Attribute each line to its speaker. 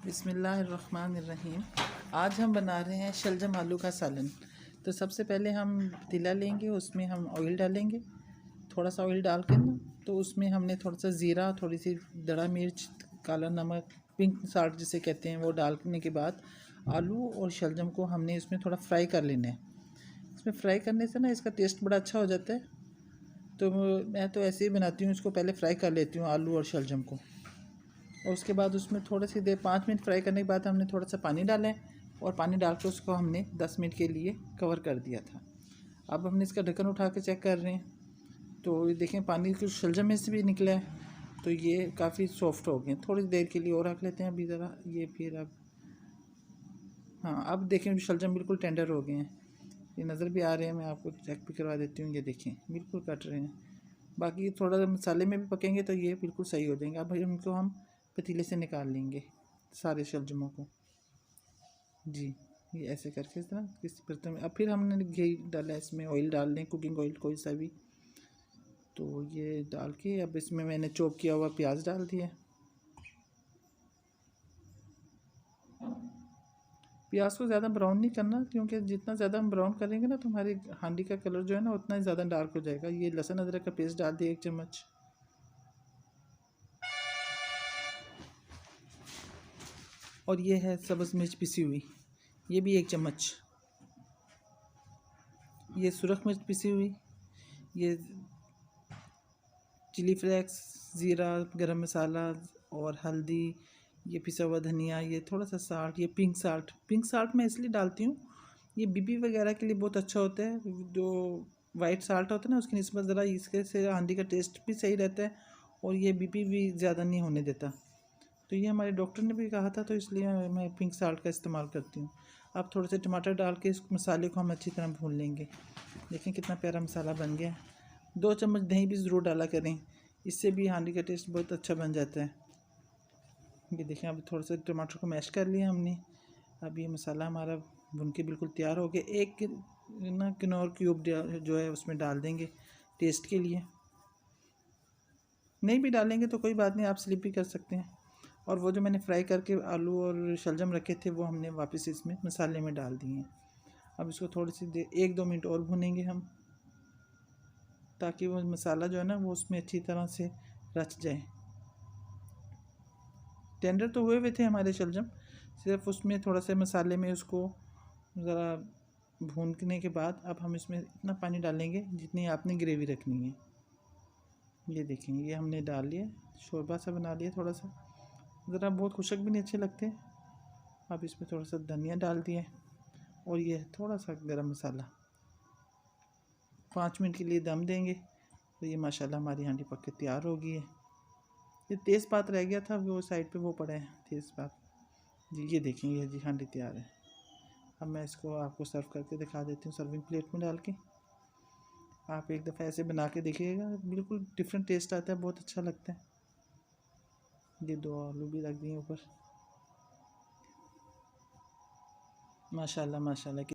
Speaker 1: बिस्मिल्लाहिर्रहमानिर्रहीम। आज हम बना रहे हैं शलजम आलू का सालन। तो सबसे पहले हम पतीला लेंगे, उसमें हम ऑयल डालेंगे। थोड़ा सा ऑयल डाल के ना तो उसमें हमने थोड़ा सा ज़ीरा, थोड़ी सी दड़ा मिर्च, काला नमक, पिंक साल्ट जिसे कहते हैं वो डालने के बाद आलू और शलजम को हमने इसमें थोड़ा फ्राई कर लेना है। इसमें फ्राई करने से ना इसका टेस्ट बड़ा अच्छा हो जाता है। तो मैं तो ऐसे ही बनाती हूँ, इसको पहले फ्राई कर लेती हूँ आलू और शलजम को। और उसके बाद उसमें थोड़ी सी देर 5 मिनट फ्राई करने के बाद हमने थोड़ा सा पानी डाला है और पानी डाल के उसको हमने 10 मिनट के लिए कवर कर दिया था। अब हमने इसका ढक्कन उठा के चेक कर रहे हैं तो ये देखें पानी कुछ शलजम में से भी निकला है, तो ये काफ़ी सॉफ्ट हो गए। थोड़ी देर के लिए और रख लेते हैं अभी ज़रा ये। फिर अब हाँ, अब देखें शलजम बिल्कुल टेंडर हो गए हैं, ये नज़र भी आ रहे हैं। मैं आपको चेक भी करवा देती हूँ, ये देखें बिल्कुल कट रहे हैं। बाकी थोड़ा मसाले में भी पकेंगे तो ये बिल्कुल सही हो जाएंगे। अब भाई उनको हम पतीले से निकाल लेंगे सारे शलजमों को। जी, ये ऐसे करके इस तरह किसी बर्तन में। अब फिर हमने घी डाला, इसमें ऑयल डाल लें, कुकिंग ऑयल कोई सा भी। तो ये डाल के अब इसमें मैंने चॉप किया हुआ प्याज डाल दिया। प्याज को ज़्यादा ब्राउन नहीं करना, क्योंकि जितना ज़्यादा हम ब्राउन करेंगे ना तो हमारी हांडी का कलर जो है ना उतना ही ज़्यादा डार्क हो जाएगा। ये लहसुन अदरक का पेस्ट डाल दिया 1 चम्मच। और ये है सब्ज़ मिर्च पिसी हुई, ये भी 1 चम्मच। ये सुरख मिर्च पिसी हुई, ये चिली फ्लेक्स, ज़ीरा, गरम मसाला और हल्दी, ये पिसा हुआ धनिया, ये थोड़ा सा साल्ट, ये पिंक साल्ट। पिंक साल्ट मैं इसलिए डालती हूँ, ये बीपी वगैरह के लिए बहुत अच्छा होता है। जो वाइट साल्ट होता है ना उसकी निस्बत ज़रा इसके से हांडी का टेस्ट भी सही रहता है और ये बीपी भी ज़्यादा नहीं होने देता। तो ये हमारे डॉक्टर ने भी कहा था, तो इसलिए मैं पिंक साल्ट का इस्तेमाल करती हूँ। अब थोड़े से टमाटर डाल के इस मसाले को हम अच्छी तरह भून लेंगे। देखें कितना प्यारा मसाला बन गया। 2 चम्मच दही भी ज़रूर डाला करें, इससे भी हांडी का टेस्ट बहुत अच्छा बन जाता है। ये देखें अब थोड़ा सा टमाटर को मैश कर लिया हमने। अब ये मसाला हमारा भुन के बिल्कुल तैयार हो गया। एक ना किनौर क्यूब जो है उसमें डाल देंगे टेस्ट के लिए। नहीं भी डालेंगे तो कोई बात नहीं, आप स्लिप भी कर सकते हैं। और वो जो मैंने फ्राई करके आलू और शलजम रखे थे वो हमने वापस इसमें मसाले में डाल दिए हैं। अब इसको थोड़ी सी देर 1-2 मिनट और भुनेंगे हम, ताकि वो मसाला जो है ना वो उसमें अच्छी तरह से रच जाए। टेंडर तो हुए थे हमारे शलजम, सिर्फ उसमें थोड़ा सा मसाले में उसको ज़रा भूनने के बाद अब हम इसमें इतना पानी डालेंगे जितनी आपने ग्रेवी रखनी है। ये देखें ये हमने डाल लिया, शोरबा सा बना लिया थोड़ा सा, ज़रा बहुत खुशक भी नहीं अच्छे लगते। अब इसमें थोड़ा सा धनिया डाल दिए और ये थोड़ा सा गरम मसाला। 5 मिनट के लिए दम देंगे तो ये माशाल्लाह हमारी हांडी पक के तैयार हो गई है। ये तेज़पात रह गया था वो साइड पे, वो पड़ा है तेज़पात जी। ये देखें ये जी हांडी तैयार है। अब मैं इसको आपको सर्व करके दिखा देती हूँ सर्विंग प्लेट में डाल के। आप एक दफ़ा ऐसे बना के देखिएगा, बिल्कुल डिफरेंट टेस्ट आता है, बहुत अच्छा लगता है। ये 2 आलू भी रख दिए ऊपर। माशाल्लाह माशाल्लाह।